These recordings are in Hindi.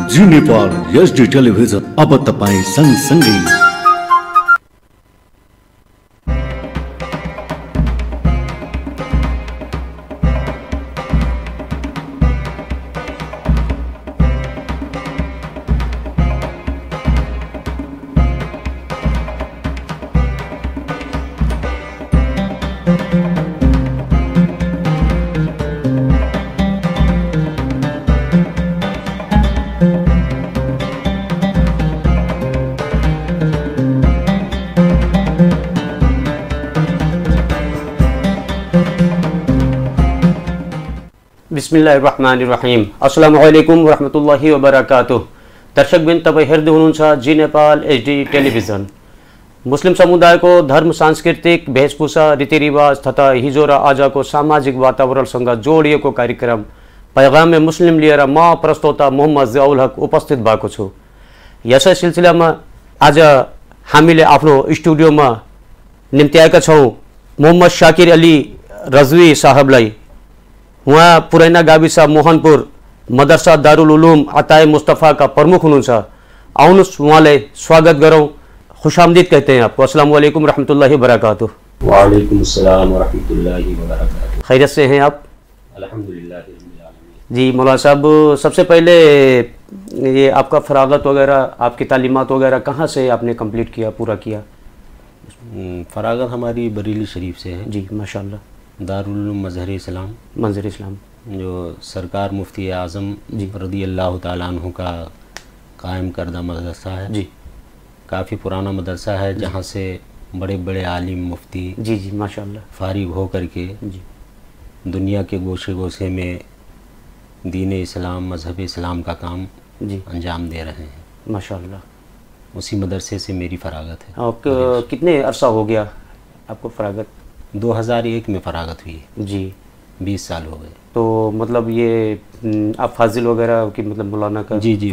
जी नेपाल एचडी टेलिभिजन अब तपाईं सँगसँगै। बिस्मिल्लाहिर्रहमानिर्रहीम। अस्सलामुअलैकुम वरहमतुल्लाहि वबरकातुह। दर्शकबिन तपाईं हेर्दै हुनुहुन्छ जी नेपाल एचडी टेलिभिजन। मुस्लिम समुदायको धर्म, सांस्कृतिक वेशभूषा, रीतिरिवाज तथा हिजो र आजको सामाजिक वातावरणसँग जोडिएको कार्यक्रम पैगाम मुस्लिम लिएर म प्रस्तोता मोहम्मद जियाउल हक उपस्थित भएको छु। यसै सिलसिलामा आज हामीले आफ्नो स्टुडियोमा निम्त्याएका छौँ मोहम्मद शाकिर अली रजवी साहबलाई। उहाँ पुरैना गाविस मोहनपुर मदरसा दारुल उलूम अताए मुस्तफ़ा का प्रमुख हुनुहुन्छ। आउनुहोस् उहाँलाई स्वागत गरौँ, खुशामदीद कहते हैं आपको। अस्सलाम वालेकुम रहमतुल्लाहि वबरकातुह। वालेकुम अस्सलाम वरहमतुल्लाहि वबरकातुह। खैरियत से हैं आप? अल्हम्दुलिल्लाह। जी मौलाना साहब, सबसे पहले ये आपका फरागत वगैरह, आपकी तालीमात वगैरह कहाँ से आपने कंप्लीट किया, पूरा किया? फरागत हमारी बरेली शरीफ से है। जी माशाल्लाह। दारुल उलूम मज़हर इस्लाम, मंजर इस्लाम, जो सरकार मुफ्ती आज़म रज़ी अल्लाह ताला अन्हु का कायम करदा मदरसा है। जी काफ़ी पुराना मदरसा है, जहाँ से बड़े बड़े आलिम मुफ्ती जी जी माशाल्लाह फारिग हो करके जी दुनिया के गोशे गोशे में दीन इस्लाम, मज़हब इस्लाम का काम जी अंजाम दे रहे हैं। माशाल्लाह। उसी मदरसे से मेरी फरागत है। और कितने अरसा हो गया आपको फरागत? 2001 में फरागत हुई जी। 20 साल हो गए। तो मतलब ये आप फाजिल वगैरह की, मतलब मौलाना का? जी जी,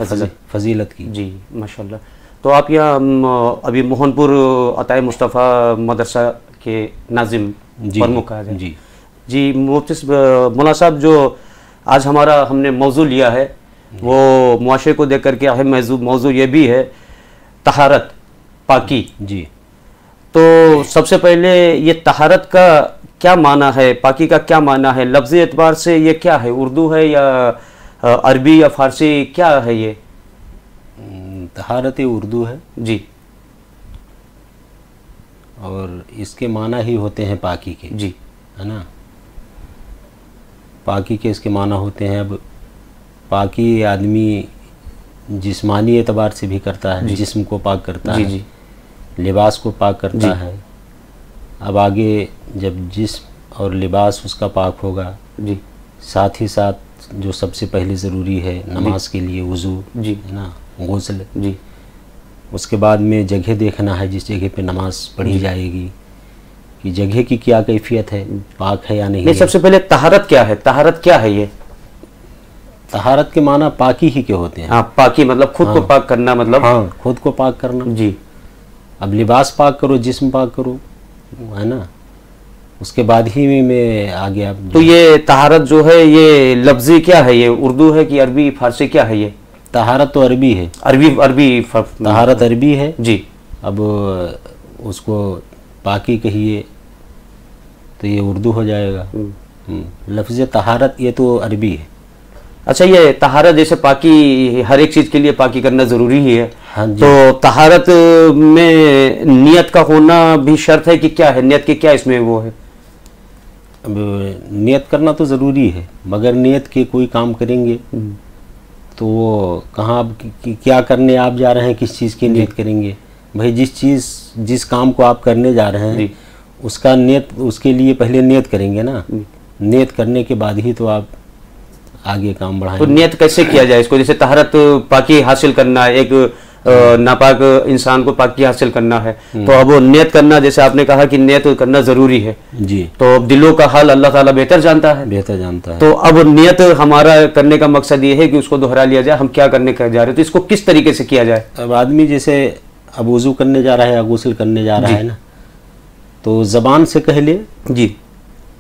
फजीलत की। जी माशाल्लाह। तो आप यहाँ अभी मोहनपुर अताए मुस्तफ़ा मदरसा के नाजिम प्रमुख आ जी जी। मुफ्ती मौलाना साहब, जो आज हमने मौजू लिया है वो मुआशरे को देख करके अहम मौजू ये भी है, तहारत, पाकी जी। तो सबसे पहले ये तहारत का क्या माना है, पाकी का क्या माना है? लफ्ज़ी एतबार से ये क्या है, उर्दू है या अरबी या फारसी, क्या है ये? तहारत उर्दू है जी, और इसके माना ही होते हैं पाकी के जी, है ना। पाकी के इसके माना होते हैं। अब पाकी आदमी जिस्मानी एतबार से भी करता है, जिस्म को पाक करता है, जी, लिबास को पाक करता है। अब आगे जब जिस्म और लिबास उसका पाक होगा जी, साथ ही साथ जो सबसे पहले ज़रूरी है नमाज के लिए वज़ू जी, है ना, गुस्ल जी। उसके बाद में जगह देखना है जिस जगह पे नमाज पढ़ी जाएगी, कि जगह की क्या कैफियत है, पाक है या नहीं। सबसे पहले तहारत क्या है? तहारत क्या है ये? तहारत के माना पाकी ही के होते हैं। हाँ, पाकी मतलब खुद को पाक करना, मतलब हाँ, खुद को पाक करना जी। अब लिबास पाक करो, जिस्म पाक करो, है ना, उसके बाद ही में आ गया। तो ये तहारत जो है ये लफ्ज़ी क्या है, ये उर्दू है कि अरबी फारसी, क्या है ये? तहारत तो अरबी है। अरबी तहारत अरबी है जी। अब उसको पाकी कहिए तो ये उर्दू हो जाएगा। लफ्ज़ तहारत ये तो अरबी है। अच्छा, ये तहारत जैसे पाकी, हर एक चीज़ के लिए पाकी करना ज़रूरी ही है। हाँ जी। तो तहारत में नियत का होना भी शर्त है कि क्या है, नियत की क्या इसमें वो है? अब नियत करना तो ज़रूरी है, मगर नियत के कोई काम करेंगे तो वो कहाँ क्या करने आप जा रहे हैं, किस चीज़ की नियत करेंगे? भाई जिस काम को आप करने जा रहे हैं उसका नियत, उसके लिए पहले नियत करेंगे ना। नियत करने के बाद ही तो आप आगे काम बढ़ाएंगे। तो नियत कैसे किया जाए इसको? जैसे तहारत पाकी हासिल करना है, एक नापाक इंसान को पाकी हासिल करना है, तो अब वो नियत करना, जैसे आपने कहा कि नियत करना जरूरी है जी, तो अब दिलों का हाल अल्लाह ताला बेहतर जानता है। बेहतर जानता है। तो अब नियत हमारा करने का मकसद ये है कि उसको दोहरा लिया जाए, हम क्या करने जा रहे हैं, तो इसको किस तरीके से किया जाए? अब आदमी जैसे अब वज़ू करने जा रहा है या गुस्ल करने जा रहा है ना, तो ज़बान से कह ले जी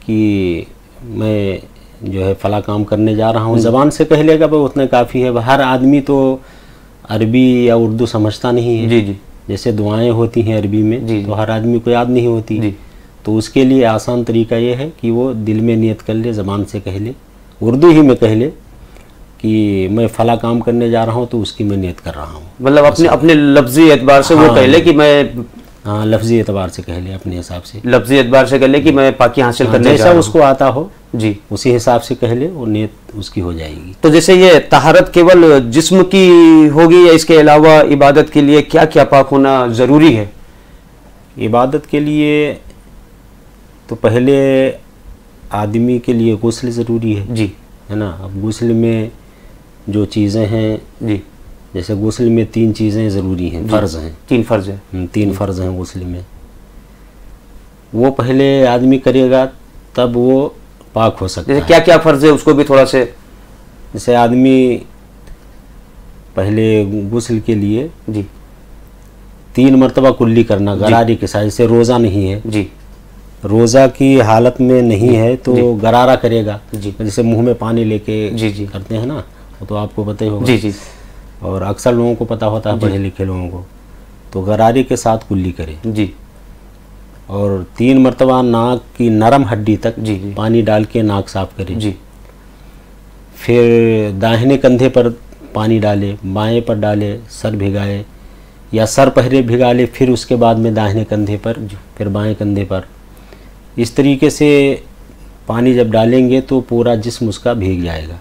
कि मैं जो है फला काम करने जा रहा हूँ, ज़बान से कह लेगा भाई उतना काफ़ी है। हर आदमी तो अरबी या उर्दू समझता नहीं है। जी जी। जैसे दुआएं होती हैं अरबी में, जी, तो हर आदमी को याद नहीं होती। जी। तो उसके लिए आसान तरीका ये है कि वो दिल में नियत कर ले, ज़बान से कह ले, उर्दू ही में कह ले कि मैं फला काम करने जा रहा हूँ, तो उसकी मैं नियत कर रहा हूँ। मतलब अपने अपने लफ्जी एतबार से वो कह ले कि मैं, हाँ, लफ्जी एतबार से कह ले, अपने हिसाब से लफ्जी एतबार से कह ले कि मैं पाकी हासिल करने जा जैसा रहा हूँ। उसको आता हो जी, उसी हिसाब से कह ले, वो नियत उसकी हो जाएगी। तो जैसे ये तहारत केवल जिस्म की होगी या इसके अलावा इबादत के लिए क्या क्या पाक होना ज़रूरी है? इबादत के लिए तो पहले आदमी के लिए गुस्ल ज़रूरी है। जी, है ना। अब गुस्ल में जो चीज़ें हैं, जी, जैसे गुस्ल में 3 चीज़ें ज़रूरी हैं, फ़र्ज़ हैं। 3 फ़र्ज़ है। 3 फ़र्ज़ हैं गुस्ल में। वो पहले आदमी करेगा तब वो पाक हो सकता जैसे है। क्या क्या फ़र्ज़ है उसको भी थोड़ा से। जैसे आदमी पहले गुस्ल के लिए जी 3 मरतबा कुल्ली करना गरारे के साथ। जैसे रोज़ा नहीं है, जी रोज़ा की हालत में नहीं है तो गरारा करेगा। जी। जैसे मुंह में पानी लेके जी, जी। करते हैं ना, वो तो आपको पता ही होगा। जी जी और अक्सर लोगों को पता होता है, पढ़े लिखे लोगों को। तो गरारे के साथ कुल्ली करे जी और 3 मरतबा नाक की नरम हड्डी तक जी, जी। पानी डाल के नाक साफ करे। जी फिर दाहिने कंधे पर पानी डाले, बाएं पर डाले, सर भिगाए या सर पहले भिगा ले, फिर उसके बाद में दाहिने कंधे पर, फिर बाएं कंधे पर। इस तरीके से पानी जब डालेंगे तो पूरा जिस्म उसका भीग जाएगा।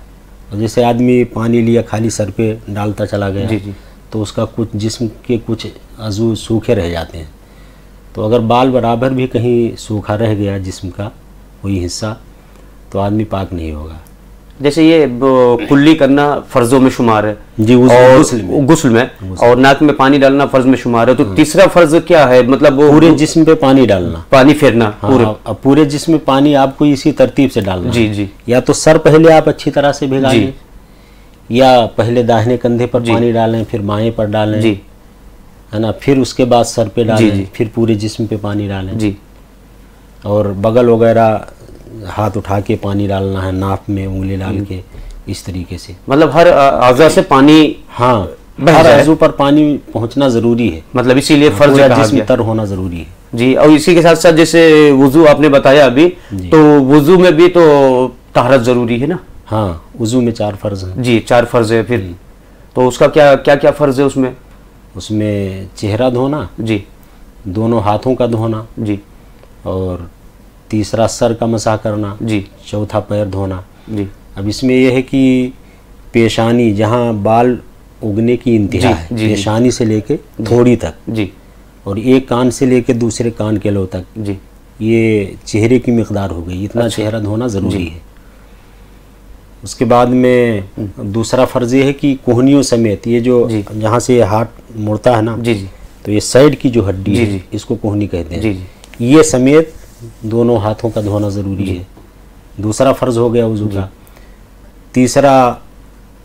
और जैसे आदमी पानी लिया खाली सर पे डालता चला गया, जी, जी। तो उसका कुछ जिस्म के कुछ अज़ू सूखे रह जाते हैं। तो अगर बाल बराबर भी कहीं सूखा रह गया जिस्म का कोई हिस्सा, तो आदमी पाक नहीं होगा। जैसे ये कुल्ली करना फ़र्ज़ों में शुमार है जी, और गुस्ल में और नाक में पानी डालना फ़र्ज़ में शुमार है। तो तीसरा फ़र्ज़ क्या है? मतलब वो पूरे जिस्म पे पानी डालना, पानी फेरना। हाँ, पूरे अब पूरे जिस्म में पानी आपको इसी तरतीब से डालना जी है। जी या तो सर पहले आप अच्छी तरह से भिगा जी। लें, या पहले दाहिने कंधे पर पानी डालें, फिर बाएं पर डालें, जी है ना, फिर उसके बाद सर पे डालें, जी। फिर पूरे जिस्म पे पानी डालें। जी और बगल वगैरह हाथ उठा के पानी डालना है, नाक में उंगली डाल के, इस तरीके से। मतलब हर आज़ा से पानी, हाँ, बह हर जाए। आज़ू पर पानी पहुंचना ज़रूरी है। मतलब इसीलिए फ़र्ज़ पूरा कहा जिस्म गया। तर होना ज़रूरी है। जी, और इसी के साथ साथ जैसे वुज़ू आपने बताया अभी, तो वुज़ू में भी तो तहरत ज़रूरी है ना? हाँ, वुज़ू में 4 फ़र्ज़ हैं। जी 4 फ़र्ज़ है। फिर तो उसका क्या क्या क्या फ़र्ज़ है उसमें? उसमें चेहरा धोना, जी दोनों हाथों का धोना, जी और तीसरा सर का मसाह करना, जी चौथा पैर धोना। जी अब इसमें यह है कि पेशानी, जहाँ बाल उगने की इंतहा है, जी, जी। पेशानी से लेके थोड़ी तक, जी और एक कान से लेके दूसरे कान के लो तक, जी ये चेहरे की मिकदार हो गई। इतना चेहरा धोना ज़रूरी है। उसके बाद में दूसरा फ़र्ज़ ये है कि कोहनियों समेत, ये जो जहाँ से हाथ मुड़ता है ना, जी जी तो ये साइड की जो हड्डी जी, है, जी। इसको कोहनी कहते हैं। जी जी ये समेत दोनों हाथों का धोना ज़रूरी है। दूसरा फ़र्ज़ हो गया वज़ू का। तीसरा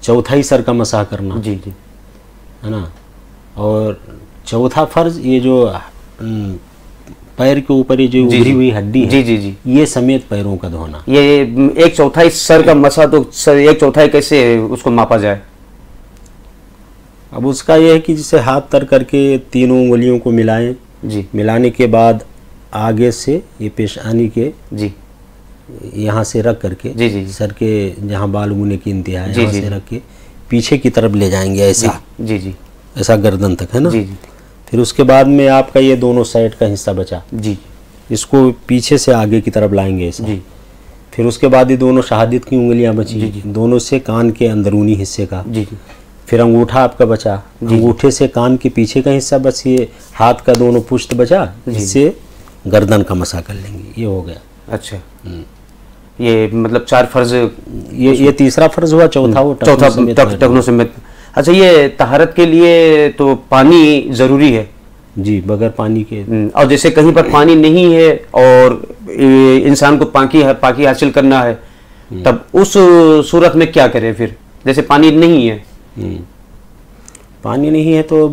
चौथाई सर का मसाह करना, जी जी है ना। और चौथा फ़र्ज़ ये जो पैर के ऊपर ये जो उभरी हुई हड्डी है, जी जी जी, ये समेत पैरों का धोना। ये 1/4 सर का मसा, तो सर 1/4 कैसे उसको मापा जाए? अब उसका यह है कि जिसे हाथ तर करके तीनों उंगलियों को मिलाएं, जी मिलाने के बाद आगे से ये पेशानी के जी यहाँ से रख करके, जी जी सर के जहाँ बाल उगने की इंतहा है, जी, यहाँ जी। से रख के पीछे की तरफ ले जाएंगे, ऐसा जी जी ऐसा गर्दन तक, है ना। जी जी फिर उसके बाद में आपका ये दोनों साइड का हिस्सा बचा, जी इसको पीछे से आगे की तरफ लाएंगे ऐसा। जी फिर उसके बाद ये दोनों शहादत की उंगलियां बची, दोनों से कान के अंदरूनी हिस्से का। जी फिर अंगूठा आपका बचा, अंगूठे से कान के पीछे का हिस्सा बस, ये हाथ का दोनों पुष्ट बचा, इससे गर्दन का मसा कर लेंगे। ये हो गया। अच्छा, ये मतलब 4 फ़र्ज़। ये तीसरा फ़र्ज़ हुआ। चौथा वो चौथा टखनों समेत। अच्छा, ये तहारत के लिए तो पानी ज़रूरी है जी, बगैर पानी के। और जैसे कहीं पर पानी नहीं है और इंसान को पाकी हासिल करना है, तब उस सूरत में क्या करें? फिर जैसे पानी नहीं है, पानी नहीं है तो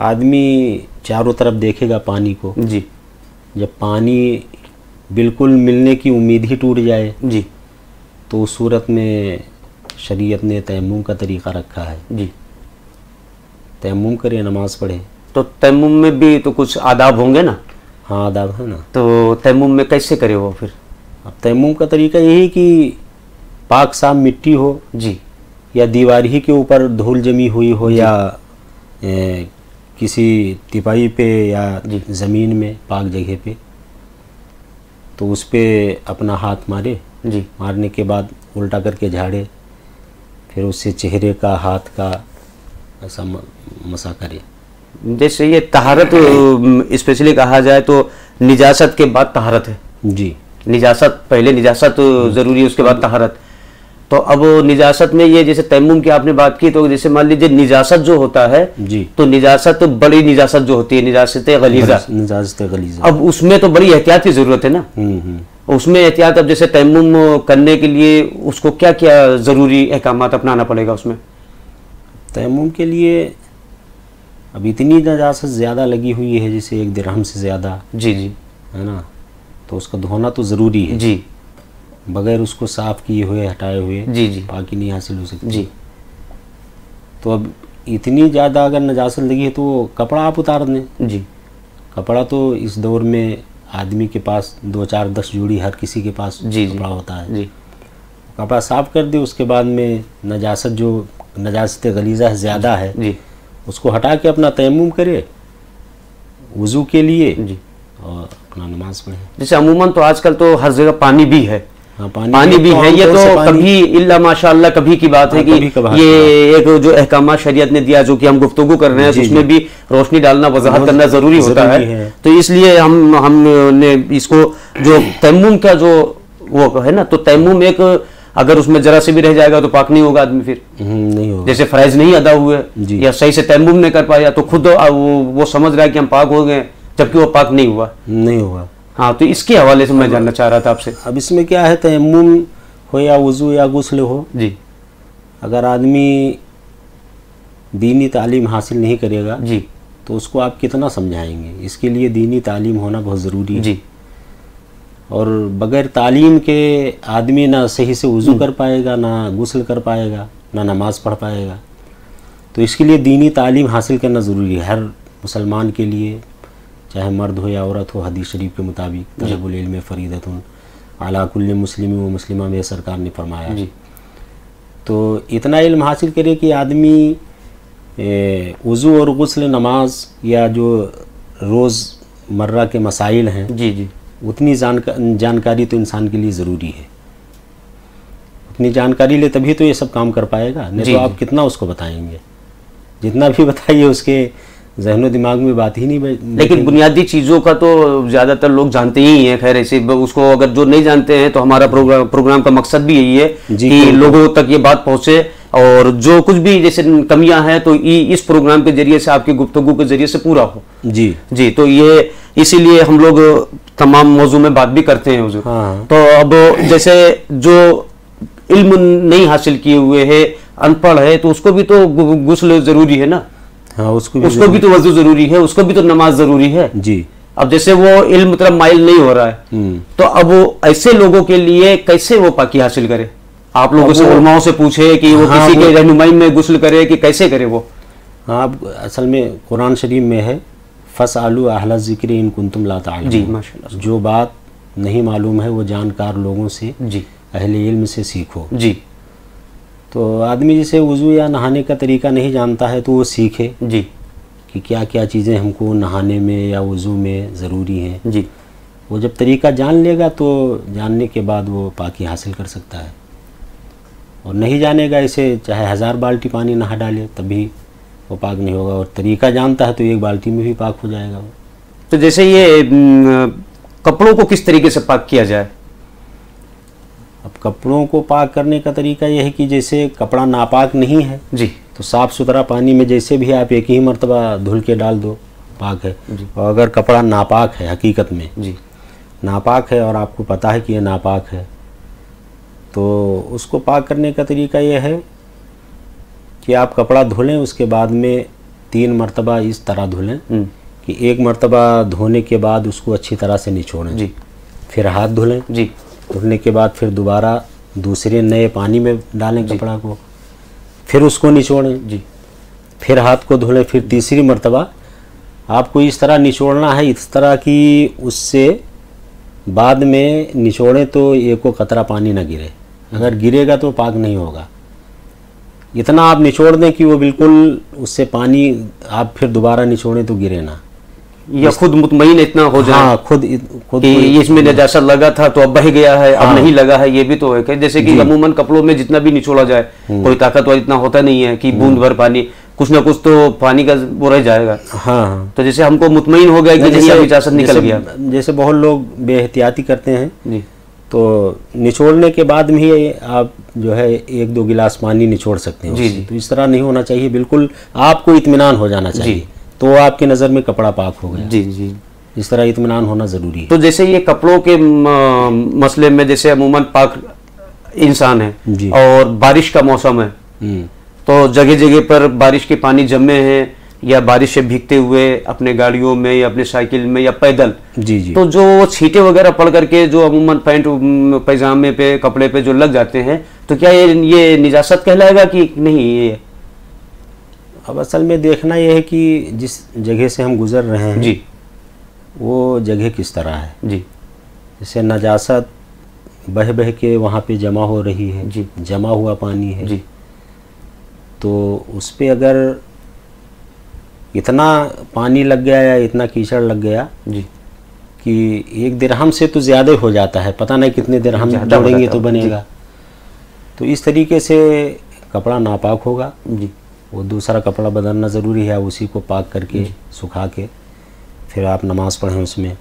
आदमी चारों तरफ देखेगा पानी को। जी जब पानी बिल्कुल मिलने की उम्मीद ही टूट जाए जी, तो उस सूरत में शरीयत ने तयम्मुम का तरीक़ा रखा है। जी, तयम्मुम करे, नमाज पढ़े। तो तयम्मुम में भी तो कुछ आदाब होंगे ना? हाँ, आदाब है ना। तो तयम्मुम में कैसे करे वो फिर? अब तयम्मुम का तरीका यही कि पाक साफ मिट्टी हो जी, या दीवार ही के ऊपर धूल जमी हुई हो या किसी तिपाई पे या ज़मीन में पाक जगह पे, तो उस पे अपना हाथ मारे। जी, मारने के बाद उल्टा करके झाड़े, फिर उससे चेहरे का, हाथ का ऐसा मसा करे। जैसे ये तहारत स्पेशली कहा जाए तो निजासत के बाद तहारत है। जी, निजासत पहले, निजासत ज़रूरी है, उसके बाद तहारत। तो अब निजासत में ये जैसे तयम्मुम की आपने बात की, तो जैसे मान लीजिए निजासत जो होता है जी, तो निजासत बड़ी निजासत जो होती है, निजासत गलीजा, निजासत गलीजा, अब उसमें तो बड़ी एहतियात की ज़रूरत है ना। उसमें एहतियात, अब जैसे तयम्मुम करने के लिए उसको क्या क्या ज़रूरी अहकामात अपनाना पड़ेगा उसमें? तयम्मुम के लिए अब इतनी नजासत ज़्यादा लगी हुई है, जैसे 1 दिरहम से ज़्यादा, जी जी, है ना, तो उसका धोना तो ज़रूरी है जी, बगैर उसको साफ़ किए हुए, हटाए हुए जी जी, पाकी नहीं हासिल हो सकती जी। तो अब इतनी ज़्यादा अगर नजासत लगी है तो कपड़ा आप उतार दें। जी, कपड़ा तो इस दौर में आदमी के पास 2, 4, 10 जोड़ी हर किसी के पास जी, कपड़ा होता है। जी, कपड़ा साफ कर दे, उसके बाद में नजासत जो नजासत गलीजा ज़्यादा है जी, उसको हटा के अपना तयम्मुम करे वज़ू के लिए जी। और अपना नमाज पढ़े। जैसे अमूमन तो आजकल तो हर जगह पानी भी है, हाँ, पानी भी है, ये तो कभी इल्ला माशाअल्लाह कभी की बात है कि ये एक जो अहकाम शरीयत ने दिया, जो कि हम गुफ्तगू कर रहे हैं, तो उसमें भी रोशनी डालना, वजाहत करना जरूरी होता है। तो इसलिए हमने इसको जो तयम्मुम का जो वो है ना, तो तयम्मुम एक अगर उसमें जरा से भी रह जाएगा तो पाक नहीं होगा आदमी, फिर नहीं होगा। जैसे फराइज नहीं अदा हुए या सही से तयम्मुम नहीं कर पाया तो खुद वो समझ रहा है कि हम पाक हो गए, जबकि वो पाक नहीं हुआ। हाँ, तो इसके हवाले से मैं जानना चाह रहा था आपसे। अब इसमें क्या है, तयम्मुम हो या वज़ू या गुस्ल हो जी, अगर आदमी दीनी तालीम हासिल नहीं करेगा जी, तो उसको आप कितना समझाएंगे। इसके लिए दीनी तालीम होना बहुत ज़रूरी है। जी, और बगैर तालीम के आदमी ना सही से वज़ू कर पाएगा, ना गुस्ल कर पाएगा, ना नमाज पढ़ पाएगा। तो इसके लिए दीनी तालीम हासिल करना ज़रूरी है हर मुसलमान के लिए, चाहे मर्द हो या औरत हो। हदीस शरीफ के मुताबिक तलबुल इल्म फरीदतुन अला कुल्लि मुस्लिम व मुस्लिमा में सरकार ने फरमाया। जी। तो इतना इल्म हासिल करे कि आदमी वज़ू और गुस्ल, नमाज या जो रोज़मर्रा के मसाइल हैं, जी, जी, उतनी जानकारी तो इंसान के लिए ज़रूरी है। उतनी जानकारी ले तभी तो ये सब काम कर पाएगा, नहीं तो आप कितना उसको बताएंगे, जितना भी बताइए उसके ज़हनो दिमाग में बात ही नहीं। लेकिन बुनियादी चीज़ों का तो ज़्यादातर लोग जानते ही हैं। खैर ऐसे उसको अगर जो नहीं जानते हैं तो हमारा प्रोग्राम का मकसद भी यही है कि लोगों तक ये बात पहुँचे, और जो कुछ भी जैसे कमियां हैं तो इस प्रोग्राम के जरिए से, आपकी गुफ्तगू के जरिए से पूरा हो। जी जी, तो ये इसीलिए हम लोग तमाम मौजू में बात भी करते हैं हुजूर। हाँ। तो अब जैसे जो इल्म नहीं हासिल किए हुए है, अनपढ़ है, तो उसको भी तो गुस्ल जरूरी है ना। हाँ, उसको भी तो वज़ू जरूरी है, उसको भी तो नमाज जरूरी है जी। अब जैसे वो इल्म मतलब माइल नहीं हो रहा है, तो अब वो ऐसे लोगों के लिए कैसे वो पाकी हासिल करे? आप लोगों से, उलमाओं से पूछे कि वो किसी के रहनुमाई में गुस्ल करे कि कैसे करे वो? हाँ, अब असल में कुरान शरीफ में है फसअलू अहला ज़िक्र इन कुंतुम ला तालमून। जी, माशाल्लाह। जो बात नहीं मालूम है वो जानकार लोगों से, जी, अहले इल्म से सीखो। जी। तो आदमी जैसे वज़ू या नहाने का तरीका नहीं जानता है तो वो सीखे जी कि क्या क्या चीज़ें हमको नहाने में या वज़ू में ज़रूरी हैं। जी। वो जब तरीका जान लेगा तो जानने के बाद वो पाकी हासिल कर सकता है, और नहीं जानेगा इसे चाहे 1000 बाल्टी पानी नहा डाले तभी वो पाक नहीं होगा, और तरीका जानता है तो 1 बाल्टी में भी पाक हो जाएगा वो। तो जैसे ये कपड़ों को किस तरीके से पाक किया जाए? अब कपड़ों को पाक करने का तरीका यह है कि जैसे कपड़ा नापाक नहीं है जी, तो साफ़ सुथरा पानी में जैसे भी आप एक ही मरतबा धुल के डाल दो, पाक है। और अगर कपड़ा नापाक है, हकीकत में जी, नापाक है और आपको पता है कि ये नापाक है, तो उसको पाक करने का तरीका यह है कि आप कपड़ा धुलें, उसके बाद में 3 मरतबा इस तरह धुलें कि 1 मरतबा धोने के बाद उसको अच्छी तरह से निचोड़ें जी, फिर हाथ धुलें, जी, धुलने के बाद फिर दोबारा दूसरे नए पानी में डालें कपड़ा को, फिर उसको निचोड़ें, जी, फिर हाथ को धुलें, फिर तीसरी मर्तबा आपको इस तरह निचोड़ना है, इस तरह कि उससे बाद में निचोड़ें तो एक को कतरा पानी ना गिरे, अगर गिरेगा तो पाक नहीं होगा। इतना आप निचोड़ दें कि वो बिल्कुल उससे पानी आप फिर दोबारा निचोड़ें तो गिरे ना, या खुद मुतमईन इतना हो जाए। हाँ, खुद कि इसमें नजासत लगा था तो अब बह गया है, अब नहीं लगा है, ये भी तो है। जैसे कि अमूमन कपड़ों में जितना भी निचोड़ा जाए कोई ताकतवर इतना होता नहीं है कि बूंद भर पानी, कुछ ना कुछ तो पानी का वो रह जाएगा। हाँ, तो जैसे हमको मुतमईन हो गया कि नहीं अब इजाजत निकल गया। जैसे बहुत लोग बेहतियाती करते हैं जी, तो निचोड़ने के बाद भी आप जो है 1-2 गिलास पानी निचोड़ सकते हैं जी, उससे। जी। तो इस तरह नहीं होना चाहिए, बिल्कुल आपको इत्मीनान हो जाना चाहिए, तो आपकी नज़र में कपड़ा पाक हो गया। जी, जी। इस तरह इत्मीनान होना ज़रूरी है। तो जैसे ये कपड़ों के मसले में जैसे अमूमन पाक इंसान है जी। और बारिश का मौसम है, तो जगह जगह पर बारिश के पानी जमे हैं या बारिश से भीगते हुए अपने गाड़ियों में या अपने साइकिल में या पैदल, जी, जी। तो जो छींटे वगैरह पड़ करके जो अमूमन पैंट पैजामे पे कपड़े पे जो लग जाते हैं, तो क्या ये निजासत कहलाएगा कि नहीं? ये अब असल में देखना यह है कि जिस जगह से हम गुजर रहे हैं जी, वो जगह किस तरह है। जी, जैसे नजासत बह बह के वहाँ पे जमा हो रही है, जी, जमा हुआ पानी है, जी, तो उस पे अगर इतना पानी लग गया या इतना कीचड़ लग गया जी, कि 1 दिरहम से तो ज़्यादा हो जाता है, पता नहीं कितने दिरहम ज़्यादा हो जोड़ेंगे जाता तो है, बनेगा, तो इस तरीके से कपड़ा नापाक होगा। जी, वो दूसरा कपड़ा बदलना ज़रूरी है, उसी को पाक करके सुखा के फिर आप नमाज़ पढ़ें उसमें।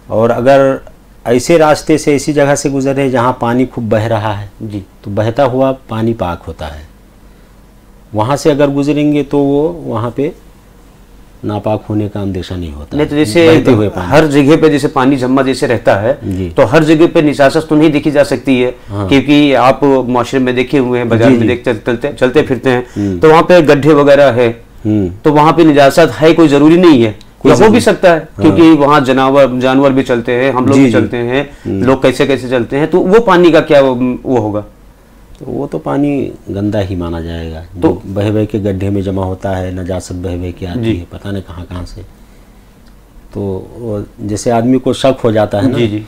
और अगर ऐसे रास्ते से ऐसी जगह से गुजरे जहाँ पानी खूब बह रहा है, जी, तो बहता हुआ पानी पाक होता है, वहाँ से अगर गुजरेंगे तो वो वहाँ पे नापाक होने का अंदेशा नहीं होता। नहीं तो जैसे बहते हुए पानी। हर जगह पे जैसे पानी जमा जैसे रहता है, जी। तो हर जगह पे निजासत तो नहीं देखी जा सकती है। हाँ। क्योंकि आप माशरे में देखे हुए हैं, बाजार जी, में जी। देखते चलते फिरते हैं, तो वहाँ पे गड्ढे वगैरह है, हम्म, तो वहाँ पे निजासत है कोई जरूरी नहीं है, या हो भी सकता है, क्योंकि वहाँ जानवर भी चलते हैं, हम लोग जी, भी जी। चलते हैं, लोग कैसे कैसे चलते हैं, तो वो पानी का क्या वो होगा? तो वो तो पानी गंदा ही माना जाएगा, तो जो बह बह के गड्ढे में जमा होता है, नजासत बह बह के आती जी। है, पता नहीं कहाँ कहाँ से। तो वो जैसे आदमी को शक हो जाता है ना जी, जी,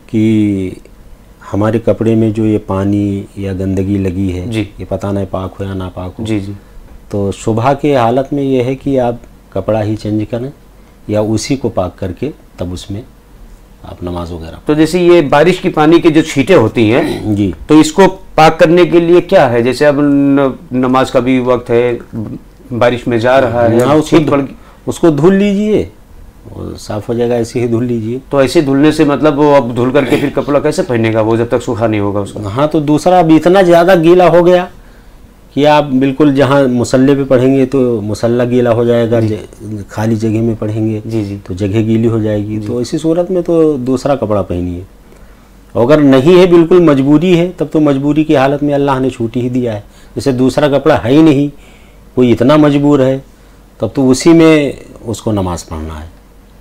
कि हमारे कपड़े में जो ये पानी या गंदगी लगी है, जी। ये पता नहीं पाक हो या नापाक हो। जी, जी, तो सुबह के हालत में ये है कि आप कपड़ा ही चेंज करें या उसी को पाक करके तब उसमें आप नमाज वगैरह। तो जैसे ये बारिश की पानी की जो छींटें होती हैं, जी, तो इसको पाक करने के लिए क्या है? जैसे अब नमाज का भी वक्त है, बारिश में जा रहा है, हाँ, छींट पड़ उसको धुल लीजिए, वो साफ हो जाएगा, ऐसे ही धुल लीजिए। तो ऐसे धुलने से मतलब वो अब धुल करके फिर कपड़ा कैसे पहनेगा वो, जब तक सूखा नहीं होगा उसका? हाँ, तो दूसरा अब इतना ज़्यादा गीला हो गया कि आप बिल्कुल जहाँ मुसल्ले पे पढ़ेंगे तो मुसल्ला गीला हो जाएगा, खाली जगह में पढ़ेंगे जी, जी, तो जगह गीली हो जाएगी। तो इसी सूरत में तो दूसरा कपड़ा पहनिए। अगर नहीं है, बिल्कुल मजबूरी है, तब तो मजबूरी की हालत में अल्लाह ने छूट ही दिया है। जैसे दूसरा कपड़ा है ही नहीं, कोई इतना मजबूर है, तब तो उसी में उसको नमाज पढ़ना है,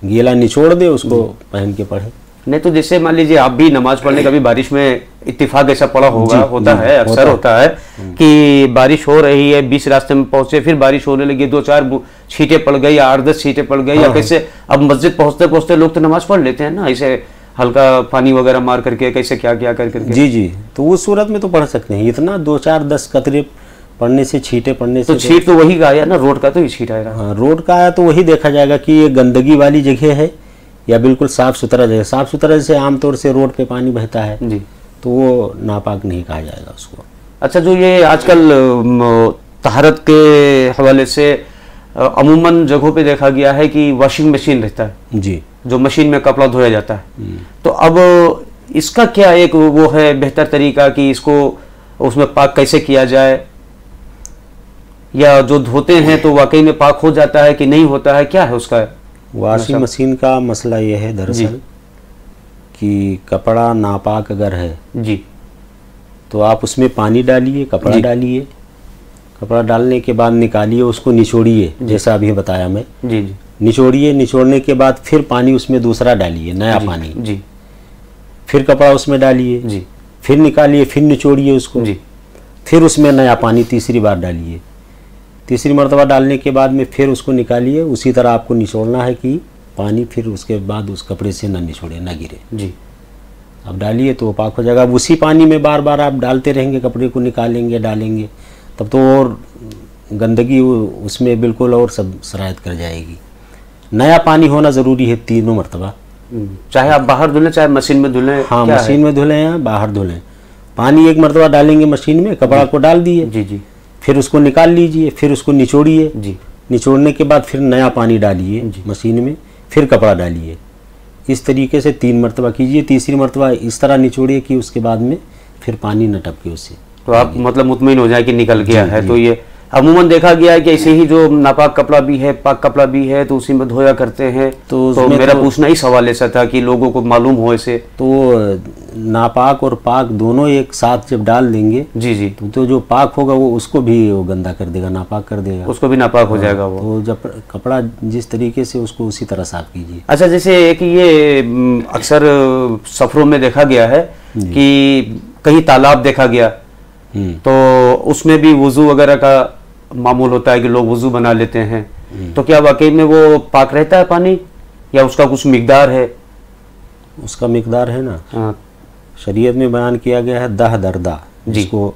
गीला निचोड़ दे, उसको पहन के पढ़े। नहीं तो जैसे मान लीजिए आप भी नमाज पढ़ने का भी बारिश में इत्तेफाक ऐसा पड़ा होगा, होता है, अक्सर होता है कि बारिश हो रही है, 20 रास्ते में पहुंचे, फिर बारिश होने लगी, 2-4 छींटे पड़ गई या 8-10 छींटे पड़ गई, या कैसे अब मस्जिद पहुंचते पहुंचते लोग तो नमाज पढ़ लेते हैं ना, ऐसे हल्का पानी वगैरह मार करके, कैसे क्या क्या कर करके। जी, जी, तो उस सूरत में तो पढ़ सकते हैं। इतना 2-4-10 कतरे पढ़ने से, छींटे पढ़ने से तो छींट तो वही का आया ना, रोड का तो ही छींट आएगा। हाँ, रोड का आया तो वही देखा जाएगा कि ये गंदगी वाली जगह है या बिल्कुल साफ सुथरा जगह। साफ सुथरा जैसे आमतौर से रोड पे पानी बहता है, जी, तो वो नापाक नहीं कहा जाएगा उसको। अच्छा, जो ये आजकल तहारत के हवाले से अमूमन जगहों पे देखा गया है कि वॉशिंग मशीन रहता है, जी, जो मशीन में कपड़ा धोया जाता है, तो अब इसका क्या एक वो है बेहतर तरीका कि इसको उसमें पाक कैसे किया जाए, या जो धोते हैं तो वाकई में पाक हो जाता है कि नहीं होता है, क्या है उसका? वॉशिंग मशीन का मसला ये है दरअसल कि कपड़ा नापाक अगर है जी, तो आप उसमें पानी डालिए, कपड़ा डालिए, कपड़ा डालने के बाद निकालिए, उसको निचोड़िए, जैसा अभी बताया मैं। जी, जी, निचोड़िए, निचोड़ने के बाद फिर पानी उसमें दूसरा डालिए, नया पानी। जी, फिर कपड़ा उसमें डालिए जी, फिर निकालिए, फिर निचोड़िए उसको जी, फिर उसमें नया पानी तीसरी बार डालिए। तीसरी मरतबा डालने के बाद में फिर उसको निकालिए। उसी तरह आपको निचोड़ना है कि पानी फिर उसके बाद उस कपड़े से ना निचोड़े, ना गिरे। जी। अब डालिए तो वो पाक हो जाएगा। अब उसी पानी में बार बार आप डालते रहेंगे, कपड़े को निकालेंगे, डालेंगे, तब तो और गंदगी उसमें बिल्कुल और सब सरायत कर जाएगी। नया पानी होना ज़रूरी है तीनों मरतबा। चाहे आप बाहर धुलें चाहे मशीन में धुलें। हाँ, क्या मशीन में धुलें या बाहर धुलें, पानी एक मरतबा डालेंगे मशीन में, कपड़ा को डाल दिए, जी, जी, फिर उसको निकाल लीजिए, फिर उसको निचोड़िए। जी, निचोड़ने के बाद फिर नया पानी डालिए मशीन में, फिर कपड़ा डालिए। इस तरीके से 3 मरतबा कीजिए। तीसरी मरतबा इस तरह निचोड़िए कि उसके बाद में फिर पानी न टपके उससे। तो आप मतलब मुतमईन हो जाए कि निकल गया है। तो ये अमूमन देखा गया है कि ऐसे ही जो नापाक कपड़ा भी है, पाक कपड़ा भी है, तो उसी में धोया करते हैं। तो मेरा पूछना ही सवाल ऐसा था कि लोगों को मालूम हो इसे। तो नापाक और पाक दोनों एक साथ जब डाल देंगे, जी, जी, तो जो पाक होगा वो उसको भी वो गंदा कर देगा, नापाक कर देगा, उसको भी नापाक हो जाएगा वो। तो जब कपड़ा जिस तरीके से उसको उसी तरह साफ कीजिए। अच्छा, जैसे एक ये अक्सर सफरों में देखा गया है कि कहीं तालाब देखा गया, तो उसमें भी वुजू वगैरह का मामूल होता है कि लोग वुजू बना लेते हैं। तो क्या वाकई में वो पाक रहता है पानी, या उसका कुछ मिकदार है? उसका मिकदार है ना, हाँ, शरीयत में बयान किया गया है 10 दरदा, जिसको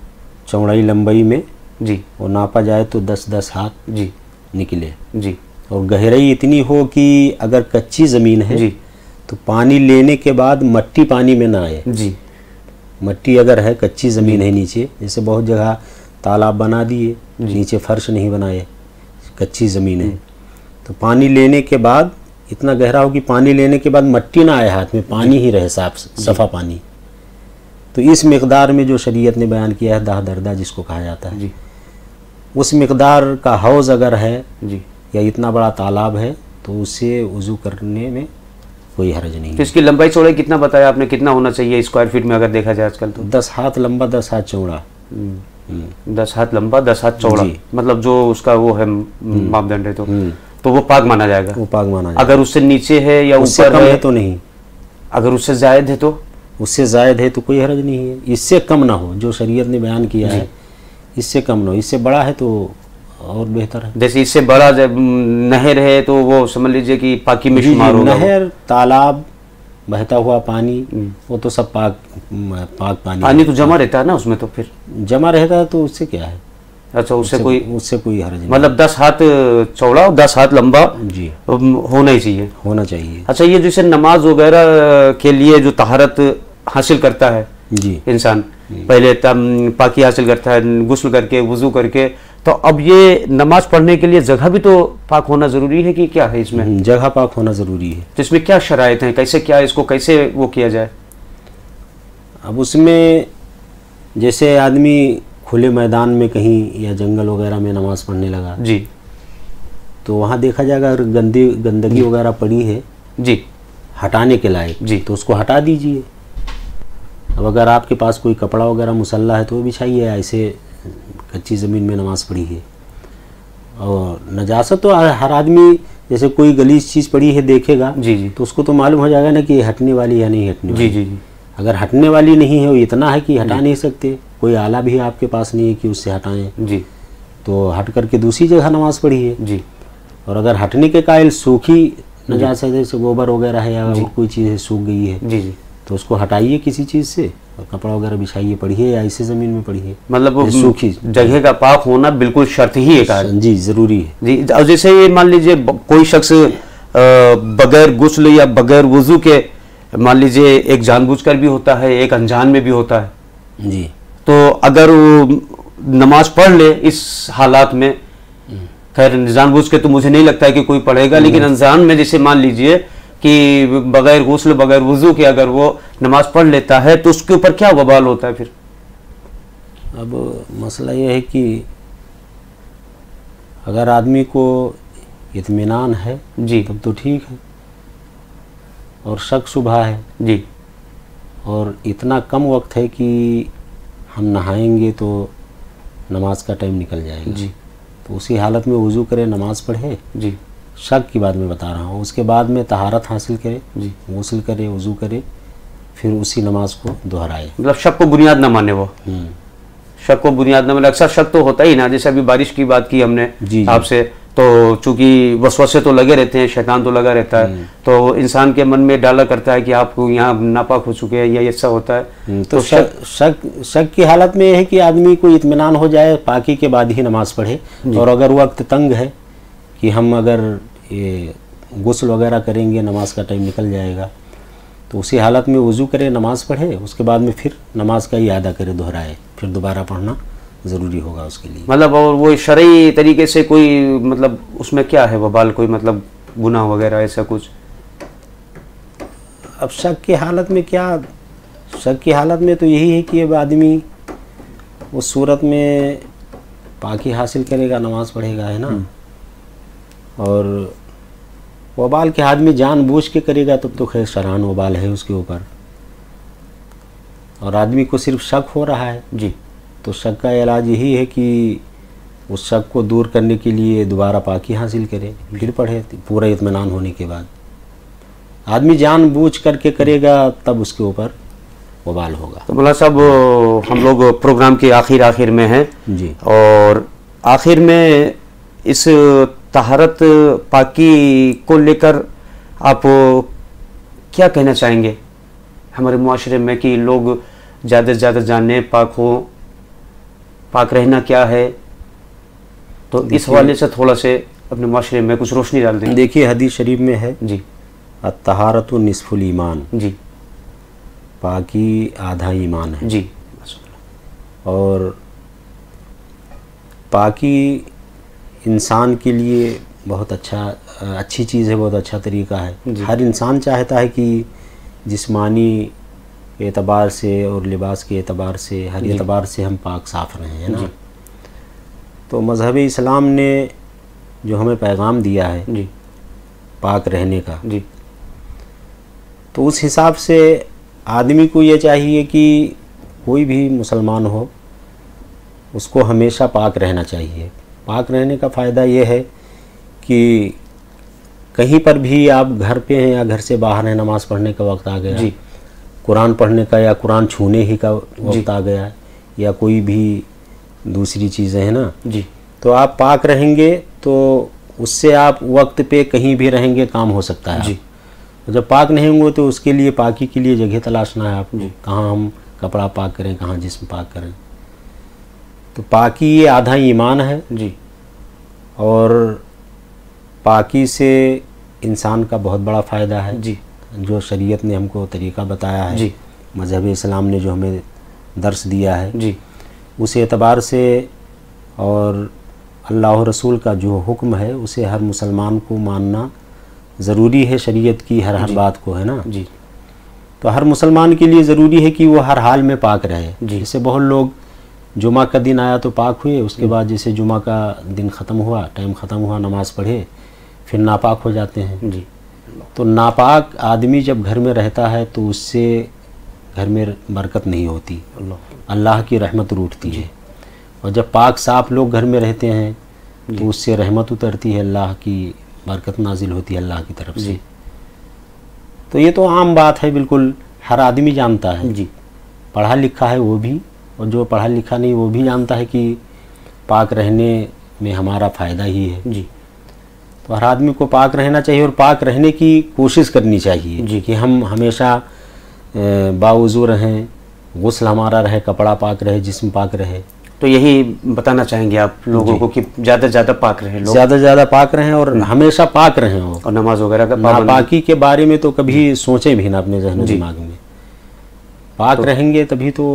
चौड़ाई लंबाई में जी वो नापा जाए तो 10-10 हाथ जी निकले जी, और गहराई इतनी हो कि अगर कच्ची ज़मीन है जी तो पानी लेने के बाद मट्टी पानी में ना आए। जी, मट्टी अगर है, कच्ची ज़मीन है नीचे, जैसे बहुत जगह तालाब बना दिए, नीचे फर्श नहीं बनाए, कच्ची ज़मीन है, तो पानी लेने के बाद इतना गहरा हो कि पानी लेने के बाद मट्टी ना आए हाथ में, पानी ही रहे, साफ सफ़ा पानी। तो इस मिकदार में जो शरीयत ने बयान किया है 10 दरदा जिसको कहा जाता है जी, उस मिकदार का हौज़ अगर है जी, या इतना बड़ा तालाब है तो उससे वज़ू करने में कोई हर्ज नहीं तो है। इसकी लंबाई चौड़ाई कितना बताया आपने, कितना होना चाहिए स्क्वायर फीट में अगर देखा जाए आजकल? तो 10 हाथ लंबा, 10 हाथ चौड़ा। 10 हाथ लंबा, 10 हाथ चौड़ा, जी। मतलब जो उसका वो है मापदंड है, तो वो पाक माना जाएगा। वो पाक माना जाएगा। अगर उससे नीचे है या उससे ऊपर कम है है तो नहीं, अगर उससे जायद है तो? उससे जायद है तो कोई हर्ज नहीं है। इससे कम ना हो, जो शरीयत ने बयान किया है इससे कम ना हो। इससे बड़ा है तो और बेहतर है। जैसे इससे बड़ा जब नहर है तो वो समझ लीजिए कि पाकी में शुमार होगा। नहर, तालाब, बहता हुआ पानी, वो तो सब पाक पानी। पानी तो जमा रहता है ना उसमें, तो फिर जमा रहता है तो उससे क्या है? अच्छा, उससे कोई हर्ज नहीं। मतलब 10 हाथ चौड़ा और 10 हाथ लंबा जी होना ही चाहिए। होना चाहिए। अच्छा, ये जैसे नमाज वगैरह के लिए जो तहारत हासिल करता है जी इंसान, पहले पाकी हासिल करता है गुस्ल करके, वुजू करके, तो अब ये नमाज पढ़ने के लिए जगह भी तो पाक होना जरूरी है कि क्या है इसमें? जगह पाक होना जरूरी है। तो इसमें क्या शराइत हैं, कैसे क्या इसको कैसे वो किया जाए? अब उसमें जैसे आदमी खुले मैदान में कहीं या जंगल वगैरह में नमाज पढ़ने लगा जी, तो वहाँ देखा जाएगा अगर गंदगी वगैरह पड़ी है जी, हटाने के लायक जी, तो उसको हटा दीजिए। अब अगर आपके पास कोई कपड़ा वगैरह मुसल्ला है तो वो बिछाइए। ऐसे कच्ची ज़मीन में नमाज पढ़ी है। और नजासत तो हर आदमी, जैसे कोई गलीज चीज़ पड़ी है देखेगा जी, जी, तो उसको तो मालूम हो जाएगा ना कि ये हटने वाली या नहीं हटने वाली। जी, जी, जी, अगर हटने वाली नहीं है, वो इतना है कि हटा नहीं सकते, कोई आला भी आपके पास नहीं है कि उससे हटाएं, जी, तो हट करके दूसरी जगह नमाज पढ़ी है। जी। और अगर हटने के कायल सूखी नजासत जैसे गोबर वगैरह है या कोई चीज़ सूख गई है जी, जी, तो उसको हटाइए किसी चीज़ से और कपड़ा वगैरह बिछाइए, पढ़िए या ऐसे ज़मीन में पढ़िए। मतलब वो सूखी जगह का पाक होना बिल्कुल शर्त ही है जी, ज़रूरी है जी। और जैसे ये मान लीजिए कोई शख्स बगैर गुस्ल या बगैर वुजू के, मान लीजिए एक जानबूझकर भी होता है, एक अनजान में भी होता है जी, तो अगर वो नमाज पढ़ ले इस हालात में, खैर जानबूझ के तो मुझे नहीं लगता है कि कोई पढ़ेगा, लेकिन अनजान में जैसे मान लीजिए कि बगैर गुस्ल बगैर वुजू के अगर वो नमाज पढ़ लेता है तो उसके ऊपर क्या वबाल होता है फिर? अब मसला यह है कि अगर आदमी को इत्मीनान है जी, तब तो ठीक है, और शक शुबहा है जी, और इतना कम वक्त है कि हम नहाएंगे तो नमाज का टाइम निकल जाएगा जी, तो उसी हालत में वज़ू करे, नमाज पढ़े। जी, शक की बात मैं बता रहा हूँ। उसके बाद में तहारत हासिल करे, जी, गुस्ल करे, वज़ू करे, फिर उसी नमाज को दोहराए। मतलब शक को बुनियाद ना माने वो, शक को बुनियाद ना माने। अक्सर शक तो होता ही ना, जैसे अभी बारिश की बात की हमने आपसे, तो चूंकि वसवसे तो लगे रहते हैं, शैतान तो लगा रहता है, तो इंसान के मन में डाला करता है कि आप यहाँ नापाक हो चुके हैं या ऐसा होता है। तो शक की हालत में यह है कि आदमी को इत्मीनान हो जाए, पाकी के बाद ही नमाज पढ़े। और अगर वक्त तंग है कि हम अगर ये गुस्ल वगैरह करेंगे, नमाज का टाइम निकल जाएगा, तो उसी हालत में वज़ू करे, नमाज पढ़े, उसके बाद में फिर नमाज का ही अदा करे, दोहराए, फिर दोबारा पढ़ना ज़रूरी होगा उसके लिए। मतलब और वो शरई तरीके से कोई मतलब उसमें क्या है वबाल, कोई मतलब गुनाह वगैरह ऐसा कुछ? अब शक की हालत में क्या, शक की हालत में तो यही है कि अब आदमी उस सूरत में पाकी हासिल करेगा, नमाज पढ़ेगा, है ना। और वबाल के आदमी जानबूझ के करेगा तब तो खैर शरान वबाल है उसके ऊपर। और आदमी को सिर्फ शक हो रहा है जी, तो शक का इलाज यही है कि उस शक को दूर करने के लिए दोबारा पाकी हासिल करे, फिर पढ़े, पूरा इत्मीनान होने के बाद। आदमी जानबूझ करके करेगा तब उसके ऊपर वबाल होगा। तो मौलाना साहब, हम लोग प्रोग्राम के आखिर में हैं जी, और आखिर में इस तहारत पाकी को लेकर आप क्या कहना चाहेंगे हमारे मुआशरे में कि लोग ज़्यादा से ज़्यादा जाने, पाक हो, पाक रहना क्या है? तो इस हवाले से थोड़ा से अपने मुआशरे में कुछ रोशनी डाल दें। देखिए हदीस शरीफ में है जी, अत्तहारतु निस्फुल ईमान, जी, पाकी आधा ईमान है जी। और पाकी इंसान के लिए बहुत अच्छी चीज़ है, बहुत अच्छा तरीका है। हर इंसान चाहता है कि जिस्मानी एतबार से और लिबास के एतबार से, हर एतबार से हम पाक साफ रहें, है ना। तो मज़हब इस्लाम ने जो हमें पैगाम दिया है जी, पाक रहने का जी, तो उस हिसाब से आदमी को ये चाहिए कि कोई भी मुसलमान हो उसको हमेशा पाक रहना चाहिए। पाक रहने का फ़ायदा ये है कि कहीं पर भी आप घर पे हैं या घर से बाहर हैं, नमाज़ पढ़ने का वक्त आ गया जी, कुरान पढ़ने का या कुरान छूने ही का वक्त आ गया, या कोई भी दूसरी चीज़ें हैं ना जी, तो आप पाक रहेंगे तो उससे आप वक्त पे कहीं भी रहेंगे, काम हो सकता है जी। जब पाक नहीं होंगे तो उसके लिए पाकी के लिए जगह तलाशना है आपको, कहाँ हम कपड़ा पाक करें, कहाँ जिस्म पाक करें। तो पाकी ये आधा ईमान है जी, और पाकी से इंसान का बहुत बड़ा फ़ायदा है जी, जो शरीयत ने हमको तरीक़ा बताया है जी, मज़हब इस्लाम ने जो हमें दर्स दिया है जी, उस एतबार से, और अल्लाह रसूल का जो हुक्म है उसे हर मुसलमान को मानना ज़रूरी है, शरीयत की हर बात को, है ना जी। तो हर मुसलमान के लिए ज़रूरी है कि वो हर हाल में पाक रहे। जैसे बहुत लोग जुमा का दिन आया तो पाक हुए, उसके बाद जैसे जुमा का दिन ख़त्म हुआ, टाइम ख़त्म हुआ, नमाज़ पढ़े, फिर नापाक हो जाते हैं जी। तो नापाक आदमी जब घर में रहता है तो उससे घर में बरकत नहीं होती, अल्लाह की रहमत रूठती है। और जब पाक साफ लोग घर में रहते हैं तो उससे रहमत उतरती है, अल्लाह की बरकत नाजिल होती है अल्लाह की तरफ से। तो ये तो आम बात है, बिल्कुल हर आदमी जानता है जी, पढ़ा लिखा है वो भी, और जो पढ़ा लिखा नहीं वो भी जानता है कि पाक रहने में हमारा फ़ायदा ही है जी। तो हर आदमी को पाक रहना चाहिए और पाक रहने की कोशिश करनी चाहिए जी, कि हम हमेशा बावुज़ू रहें, गुस्ल हमारा रहे, कपड़ा पाक रहे, जिस्म पाक रहे। तो यही बताना चाहेंगे आप लोगों को कि ज़्यादा से ज़्यादा पाक रहें लोग, ज़्यादा से ज़्यादा पाक रहें और हमेशा पाक रहें हो, और नमाज वगैरह का नापाकी के बारे में तो कभी सोचें भी ना अपने ज़हन दिमाग में। पाक रहेंगे तभी तो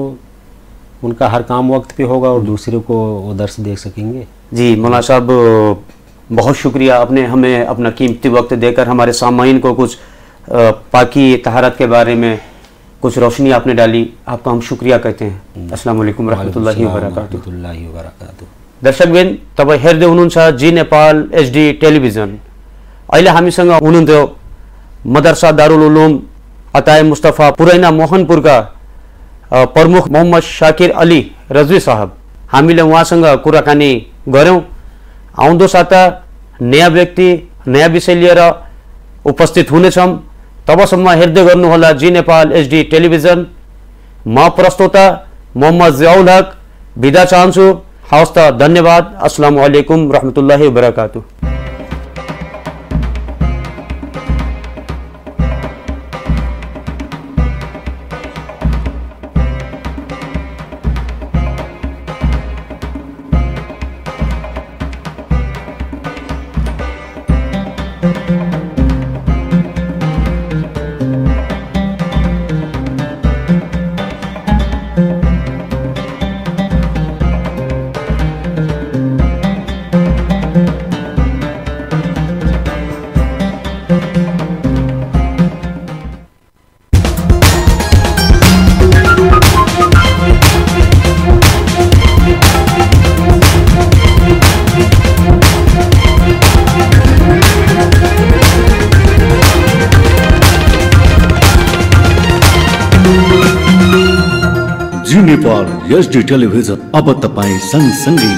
उनका हर काम वक्त पे होगा और दूसरे को वो दर्स दे सकेंगे जी। मौलाना साहब बहुत शुक्रिया, आपने हमें अपना कीमती वक्त देकर हमारे सामाईन को कुछ पाकी तहारत के बारे में कुछ रोशनी आपने डाली, आपका हम शुक्रिया कहते हैं। अस्सलाम वालेकुम रहमतुल्लाहि व बरकातुहू। दर्शकबिन तपाईँ हेर्दै हुनुहुन्छ जी नेपाल एचडी टेलिभिजन। अहिले हामीसँग हुनुहुन्थ्यो मदरसा दारुल उलूम अताए मुस्तफा पुरैना मोहनपुरका प्रमुख मोहम्मद शाकिर अली रजवी साहब। हामीले उहाँसँग कुराकानी गऱ्यौँ। आउँदो साता नयाँ व्यक्ति, नयाँ विषय लिएर उपस्थित हुनेछौँ। तबसम्म हेर्दै गर्नुहोला जी नेपाल एचडी टेलिभिजन। म प्रस्तोता मोहम्मद जियाउल हक बिदा चाहन्छु। हवस् त, धन्यवाद। अस्सलामु अलैकुम रहमतुल्लाहि वबरकातुहू। जी नेपाल एचडी टेलिभिजन अब तपाईं सँगसँगै